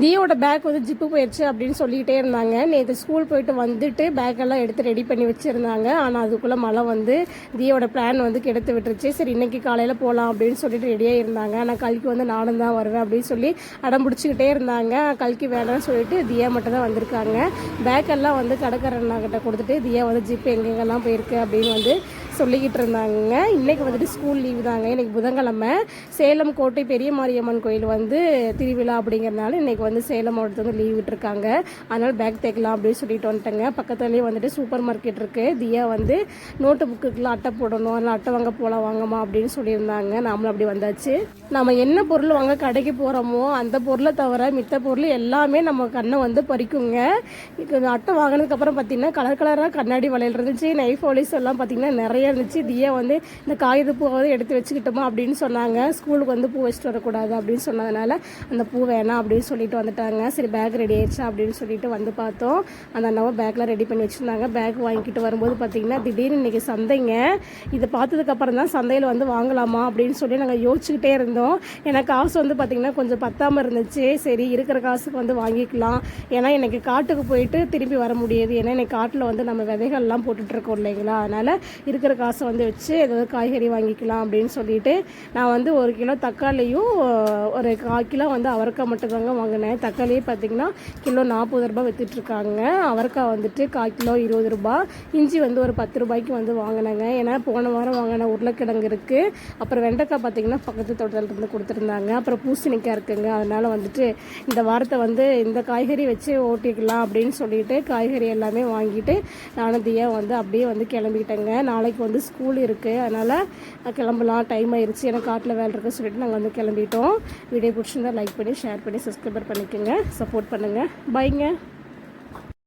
தியோட back வந்து zip போயிடுச்சு அப்படின்னு சொல்லிகிட்டே இருந்தாங்க. நேற்று ஸ்கூல் போயிட்டு வந்துட்டு பேக்கெல்லாம் எடுத்து ரெடி பண்ணி வச்சுருந்தாங்க. ஆனால் அதுக்குள்ளே மழை வந்து தியோட பிளான் வந்து கெடுத்து விட்டுருச்சு. சரி இன்றைக்கி காலையில் போகலாம் அப்படின்னு சொல்லிட்டு ரெடியாக இருந்தாங்க. ஆனால் கல்கி வந்து நானும் தான் வருவேன் அப்படின்னு சொல்லி அடம் பிடிச்சிக்கிட்டே இருந்தாங்க. கல்கி வேணாம்னு சொல்லிட்டு தியா மட்டும் தான் வந்திருக்காங்க. பேக்கெல்லாம் வந்து கடைக்காரண்ணாக்கிட்ட கொடுத்துட்டு தியா வந்து ஜிப்பு எங்கெங்கெல்லாம் போயிருக்கு அப்படின்னு வந்து சொல்லிக்கிட்டு இருந்தாங்க. இன்றைக்கி வந்துட்டு ஸ்கூல் லீவு தாங்க. இன்றைக்கி புதன்கிழமை சேலம் கோட்டை பெரிய மாரியம்மன் கோயில் வந்து திருவிழா அப்படிங்கிறதுனால இன்றைக்கி வந்து சேலம் மாவட்டத்தில் வந்து லீவ் விட்டுருக்காங்க. அதனால் பேக் தைக்கலாம் அப்படின்னு சொல்லிட்டு வந்துட்டேங்க. பக்கத்துலேயே வந்துட்டு சூப்பர் மார்க்கெட் இருக்குது. தியா வந்து நோட்டு புக்குக்கெலாம் அட்டை போடணும், அதனால் அட்டை வாங்க போகலாம் வாங்கம்மா அப்படின்னு சொல்லியிருந்தாங்க. நாமளும் அப்படி வந்தாச்சு. நம்ம என்ன பொருள் வாங்க கடைக்கு போகிறோமோ அந்த பொருளை தவிர மித்த பொருள் எல்லாமே நம்ம கண்ணை வந்து பறிக்குங்க. அட்டை வாங்கினதுக்கப்புறம் பார்த்திங்கன்னா கலர் கலராக கண்ணாடி வளையல் இருந்துச்சு, நைஃப் பாலிஸ் எல்லாம் பார்த்திங்கன்னா நிறைய இருந்துச்சு. தியா வந்து இந்த காகித பூவாவது எடுத்து வச்சுக்கிட்டோமா அப்படின்னு சொன்னாங்க. ஸ்கூலுக்கு வந்து பூ வச்சுட்டு வரக்கூடாது அப்படின்னு சொன்னதுனால அந்த பூ வேணாம் அப்படின்னு சொல்லிட்டு வந்துட்டாங்க. சரி பேக் ரெடி ஆயிடுச்சா அப்படின்னு சொல்லிட்டு வந்து பார்த்தோம். அந்த அண்ணாவும் பேக்லாம் ரெடி பண்ணி வச்சுருந்தாங்க. பேக் வாங்கிக்கிட்டு வரும்போது பார்த்திங்கன்னா திடீர்னு இன்றைக்கி சந்தைங்க. இதை பார்த்ததுக்கப்புறம் தான் சந்தையில் வந்து வாங்கலாமா அப்படின்னு சொல்லி நாங்கள் யோசிச்சுக்கிட்டே இருந்தோம். ஏன்னா காசு வந்து பார்த்திங்கன்னா கொஞ்சம் பத்தாமல் இருந்துச்சு. சரி இருக்கிற காசுக்கு வந்து வாங்கிக்கலாம். ஏன்னா எனக்கு காட்டுக்கு போயிட்டு திரும்பி வர முடியாது. ஏன்னா எனக்கு காட்டில் வந்து நம்ம விதைகள்லாம் போட்டுட்ருக்கோம் இல்லைங்களா. அதனால் இருக்கிற காசை வந்து வச்சு ஏதாவது காய்கறி வாங்கிக்கலாம் அப்படின்னு சொல்லிட்டு நான் வந்து 1 கிலோ தக்காளியும் ஒரு 1/4 கிலோ வந்து அவரைக்காய் மட்டும் தாங்க வாங்கினேன். தக்காளியே பார்த்திங்கன்னா கிலோ 40 ரூபாய் விற்றுட்ருக்காங்க. அவரைக்காய் வந்துட்டு 1/4 கிலோ 20 ரூபாய். இஞ்சி வந்து ஒரு 10 ரூபாய்க்கு வந்து வாங்கினாங்க. ஏன்னா போன வாரம் வாங்கின உருளைக்கிழங்கு இருக்குது. அப்புறம் வெண்டைக்காய் பார்த்திங்கன்னா பக்கத்து தோட்டத்துலேருந்து கொடுத்துருந்தாங்க. அப்புறம் பூசணிக்காய் இருக்குங்க. அதனால் வந்துட்டு இந்த வாரத்தை வந்து இந்த காய்கறி வச்சு ஓட்டிக்கலாம் அப்படின்னு சொல்லிட்டு காய்கறி எல்லாமே வாங்கிட்டு நானும் தியா வந்து அப்படியே வந்து கிளம்பிக்கிட்டேங்க. நாளைக்கு வந்து ஸ்கூல் இருக்குது. அதனால் கிளம்பலாம், டைம் ஆயிடுச்சு. எனக்கு காட்டில் வேலை இருக்குன்னு சொல்லிட்டு நாங்கள் வந்து கிளம்பிட்டோம். வீடியோ பிடிச்சிருந்தா லைக் பண்ணி ஷேர் பண்ணி சப்ஸ்கிரைபர் பண்ணிக்கோங்க, சப்போர்ட் பண்ணுங்கள். பைங்க.